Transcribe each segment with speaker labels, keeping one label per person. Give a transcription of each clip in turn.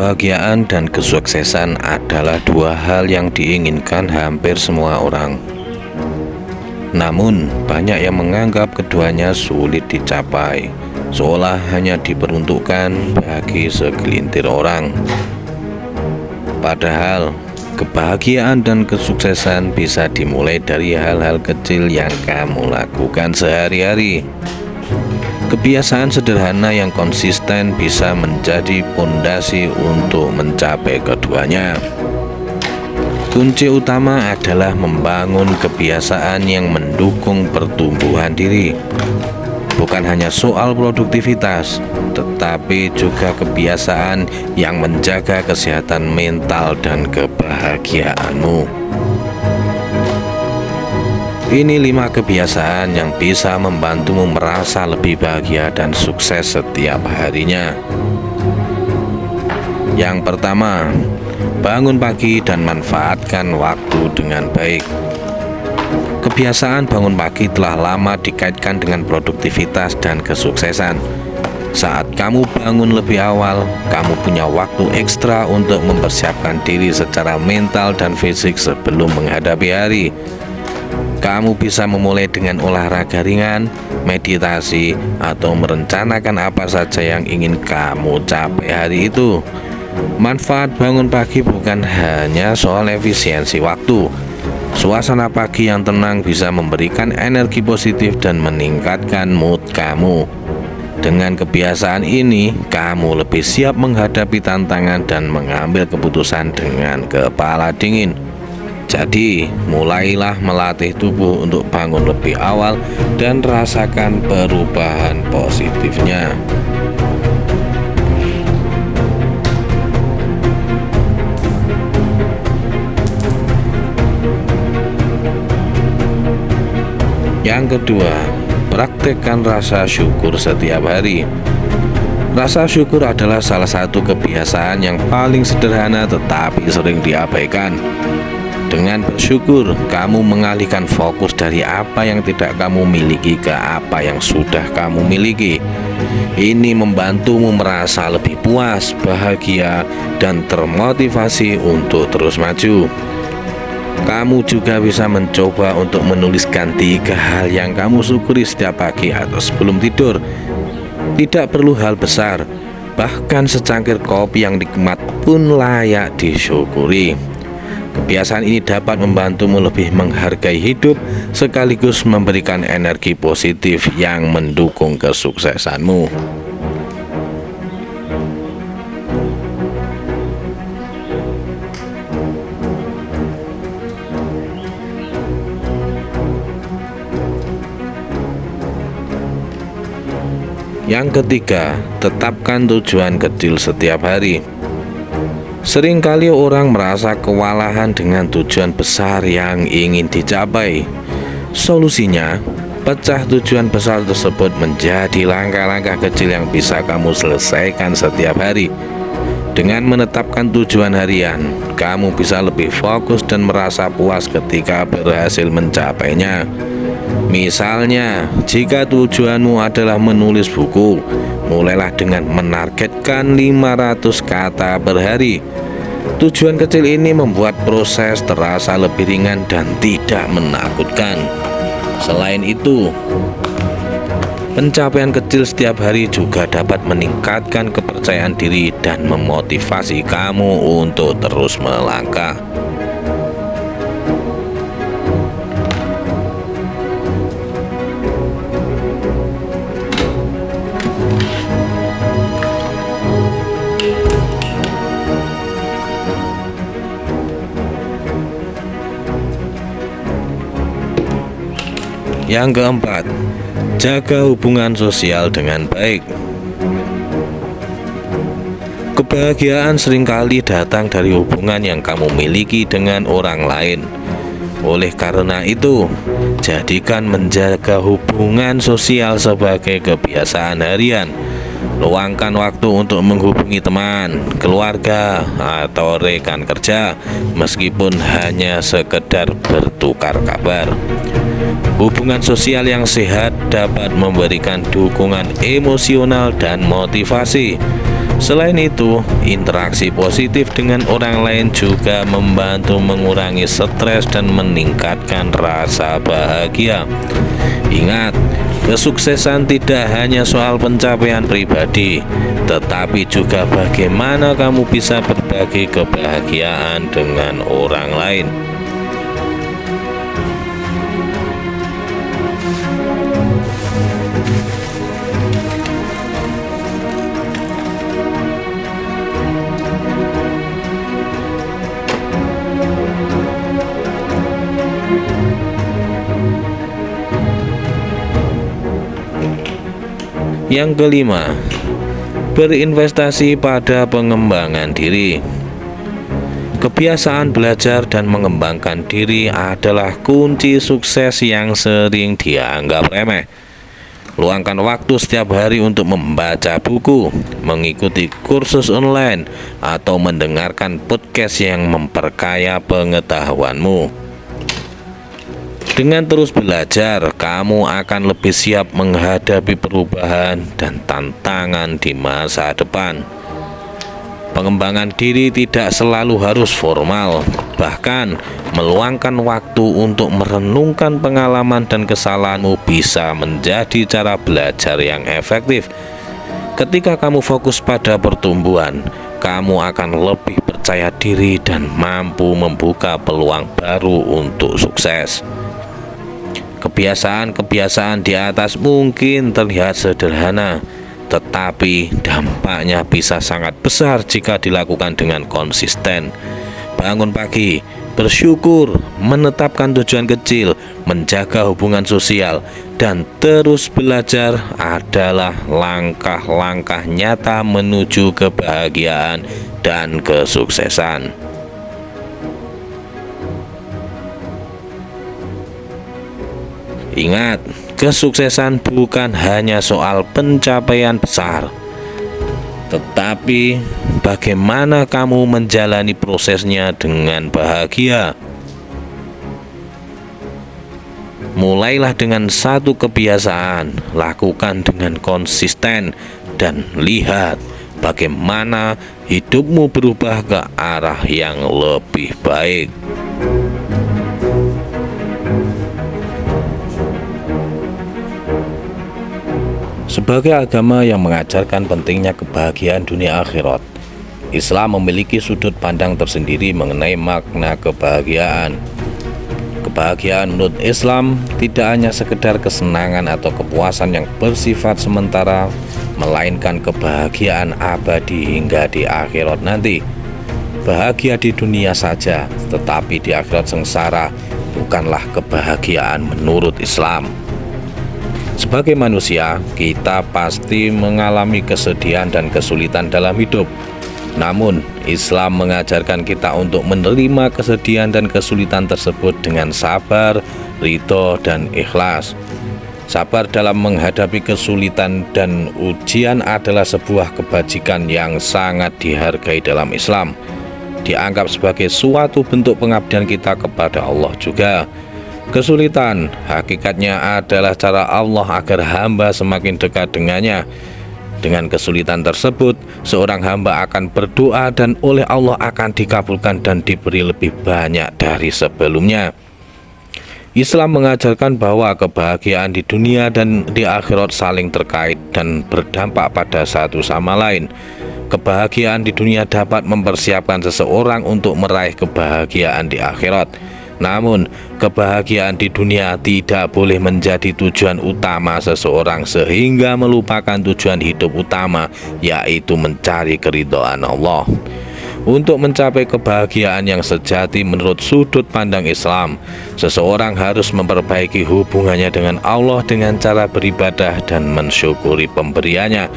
Speaker 1: Kebahagiaan dan kesuksesan adalah dua hal yang diinginkan hampir semua orang. Namun, banyak yang menganggap keduanya sulit dicapai, seolah hanya diperuntukkan bagi segelintir orang. Padahal, kebahagiaan dan kesuksesan bisa dimulai dari hal-hal kecil yang kamu lakukan sehari-hari. Kebiasaan sederhana yang konsisten bisa menjadi fondasi untuk mencapai keduanya. Kunci utama adalah membangun kebiasaan yang mendukung pertumbuhan diri. Bukan hanya soal produktivitas, tetapi juga kebiasaan yang menjaga kesehatan mental dan kebahagiaanmu. Ini 5 kebiasaan yang bisa membantumu merasa lebih bahagia dan sukses setiap harinya. Yang pertama, bangun pagi dan manfaatkan waktu dengan baik. Kebiasaan bangun pagi telah lama dikaitkan dengan produktivitas dan kesuksesan. Saat kamu bangun lebih awal, kamu punya waktu ekstra untuk mempersiapkan diri secara mental dan fisik sebelum menghadapi hari. Kamu bisa memulai dengan olahraga ringan, meditasi, atau merencanakan apa saja yang ingin kamu capai hari itu. Manfaat bangun pagi bukan hanya soal efisiensi waktu. Suasana pagi yang tenang bisa memberikan energi positif dan meningkatkan mood kamu. Dengan kebiasaan ini, kamu lebih siap menghadapi tantangan dan mengambil keputusan dengan kepala dingin. Jadi, mulailah melatih tubuh untuk bangun lebih awal dan rasakan perubahan positifnya. Yang kedua, praktekkan rasa syukur setiap hari. Rasa syukur adalah salah satu kebiasaan yang paling sederhana tetapi sering diabaikan. Dengan bersyukur, kamu mengalihkan fokus dari apa yang tidak kamu miliki ke apa yang sudah kamu miliki. Ini membantumu merasa lebih puas, bahagia, dan termotivasi untuk terus maju. Kamu juga bisa mencoba untuk menuliskan 3 hal yang kamu syukuri setiap pagi atau sebelum tidur. Tidak perlu hal besar, bahkan secangkir kopi yang nikmat pun layak disyukuri. Kebiasaan ini dapat membantumu lebih menghargai hidup sekaligus memberikan energi positif yang mendukung kesuksesanmu. Yang ketiga, tetapkan tujuan kecil setiap hari. Seringkali orang merasa kewalahan dengan tujuan besar yang ingin dicapai. Solusinya, pecah tujuan besar tersebut menjadi langkah-langkah kecil yang bisa kamu selesaikan setiap hari. Dengan menetapkan tujuan harian, kamu bisa lebih fokus dan merasa puas ketika berhasil mencapainya. Misalnya, jika tujuanmu adalah menulis buku, mulailah dengan menargetkan 500 kata per hari. Tujuan kecil ini membuat proses terasa lebih ringan dan tidak menakutkan. Selain itu, pencapaian kecil setiap hari juga dapat meningkatkan kepercayaan diri dan memotivasi kamu untuk terus melangkah. Yang keempat, jaga hubungan sosial dengan baik. Kebahagiaan seringkali datang dari hubungan yang kamu miliki dengan orang lain. Oleh karena itu, jadikan menjaga hubungan sosial sebagai kebiasaan harian. Luangkan waktu untuk menghubungi teman, keluarga, atau rekan kerja, meskipun hanya sekedar bertukar kabar. Hubungan sosial yang sehat dapat memberikan dukungan emosional dan motivasi. Selain itu, interaksi positif dengan orang lain juga membantu mengurangi stres dan meningkatkan rasa bahagia. Ingat, kesuksesan tidak hanya soal pencapaian pribadi, tetapi juga bagaimana kamu bisa berbagi kebahagiaan dengan orang lain. Yang kelima, berinvestasi pada pengembangan diri. Kebiasaan belajar dan mengembangkan diri adalah kunci sukses yang sering dianggap remeh. Luangkan waktu setiap hari untuk membaca buku, mengikuti kursus online, atau mendengarkan podcast yang memperkaya pengetahuanmu. Dengan terus belajar, kamu akan lebih siap menghadapi perubahan dan tantangan di masa depan. Pengembangan diri tidak selalu harus formal, bahkan meluangkan waktu untuk merenungkan pengalaman dan kesalahanmu bisa menjadi cara belajar yang efektif. Ketika kamu fokus pada pertumbuhan, kamu akan lebih percaya diri dan mampu membuka peluang baru untuk sukses. Kebiasaan-kebiasaan di atas mungkin terlihat sederhana, tetapi dampaknya bisa sangat besar jika dilakukan dengan konsisten. Bangun pagi, bersyukur, menetapkan tujuan kecil, menjaga hubungan sosial, dan terus belajar adalah langkah-langkah nyata menuju kebahagiaan dan kesuksesan. Ingat, kesuksesan bukan hanya soal pencapaian besar, tetapi bagaimana kamu menjalani prosesnya dengan bahagia. Mulailah dengan satu kebiasaan, lakukan dengan konsisten, dan lihat bagaimana hidupmu berubah ke arah yang lebih baik. Sebagai agama yang mengajarkan pentingnya kebahagiaan dunia akhirat, Islam memiliki sudut pandang tersendiri mengenai makna kebahagiaan. Kebahagiaan menurut Islam tidak hanya sekedar kesenangan atau kepuasan yang bersifat sementara, melainkan kebahagiaan abadi hingga di akhirat nanti. Bahagia di dunia saja, tetapi di akhirat sengsara bukanlah kebahagiaan menurut Islam. Sebagai manusia, kita pasti mengalami kesedihan dan kesulitan dalam hidup. Namun, Islam mengajarkan kita untuk menerima kesedihan dan kesulitan tersebut dengan sabar, ridho, dan ikhlas. Sabar dalam menghadapi kesulitan dan ujian adalah sebuah kebajikan yang sangat dihargai dalam Islam. Dianggap sebagai suatu bentuk pengabdian kita kepada Allah juga. Kesulitan hakikatnya adalah cara Allah agar hamba semakin dekat dengannya. Dengan kesulitan tersebut, seorang hamba akan berdoa dan oleh Allah akan dikabulkan dan diberi lebih banyak dari sebelumnya. Islam mengajarkan bahwa kebahagiaan di dunia dan di akhirat saling terkait dan berdampak pada satu sama lain. Kebahagiaan di dunia dapat mempersiapkan seseorang untuk meraih kebahagiaan di akhirat. Namun, kebahagiaan di dunia tidak boleh menjadi tujuan utama seseorang sehingga melupakan tujuan hidup utama, yaitu mencari keridhaan Allah. Untuk mencapai kebahagiaan yang sejati menurut sudut pandang Islam, seseorang harus memperbaiki hubungannya dengan Allah dengan cara beribadah dan mensyukuri pemberiannya.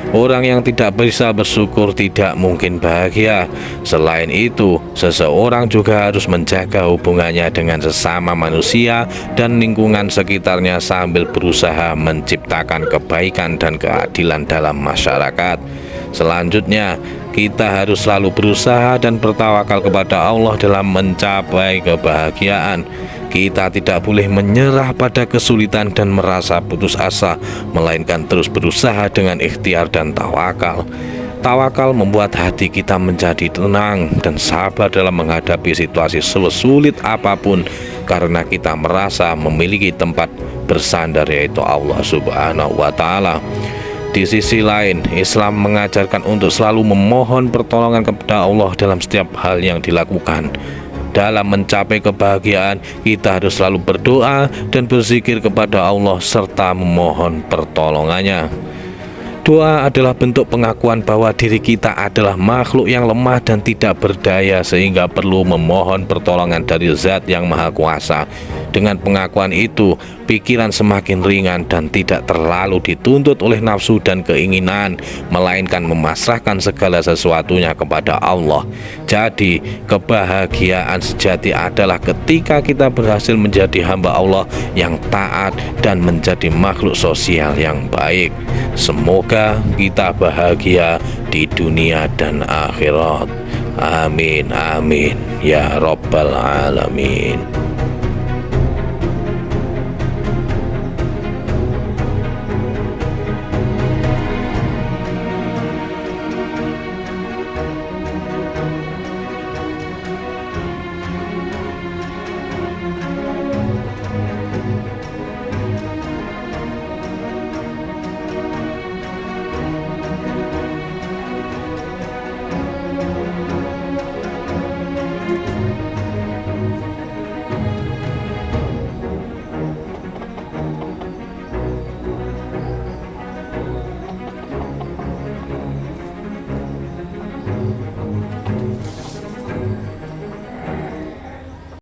Speaker 1: Orang yang tidak bisa bersyukur tidak mungkin bahagia. Selain itu, seseorang juga harus menjaga hubungannya dengan sesama manusia dan lingkungan sekitarnya sambil berusaha menciptakan kebaikan dan keadilan dalam masyarakat. Selanjutnya, kita harus selalu berusaha dan bertawakal kepada Allah dalam mencapai kebahagiaan. Kita tidak boleh menyerah pada kesulitan dan merasa putus asa, melainkan terus berusaha dengan ikhtiar dan tawakal. Tawakal membuat hati kita menjadi tenang dan sabar dalam menghadapi situasi sesulit apapun, karena kita merasa memiliki tempat bersandar, yaitu Allah Subhanahu wa Ta'ala. Di sisi lain, Islam mengajarkan untuk selalu memohon pertolongan kepada Allah dalam setiap hal yang dilakukan. Dalam mencapai kebahagiaan, kita harus selalu berdoa dan berzikir kepada Allah serta memohon pertolongannya. Doa adalah bentuk pengakuan bahwa diri kita adalah makhluk yang lemah dan tidak berdaya, sehingga perlu memohon pertolongan dari Zat yang Maha Kuasa. Dengan pengakuan itu, pikiran semakin ringan dan tidak terlalu dituntut oleh nafsu dan keinginan, melainkan memasrahkan segala sesuatunya kepada Allah. Jadi, kebahagiaan sejati adalah ketika kita berhasil menjadi hamba Allah yang taat dan menjadi makhluk sosial yang baik. Semoga kita bahagia di dunia dan akhirat. Amin, amin, ya Rabbal Alamin.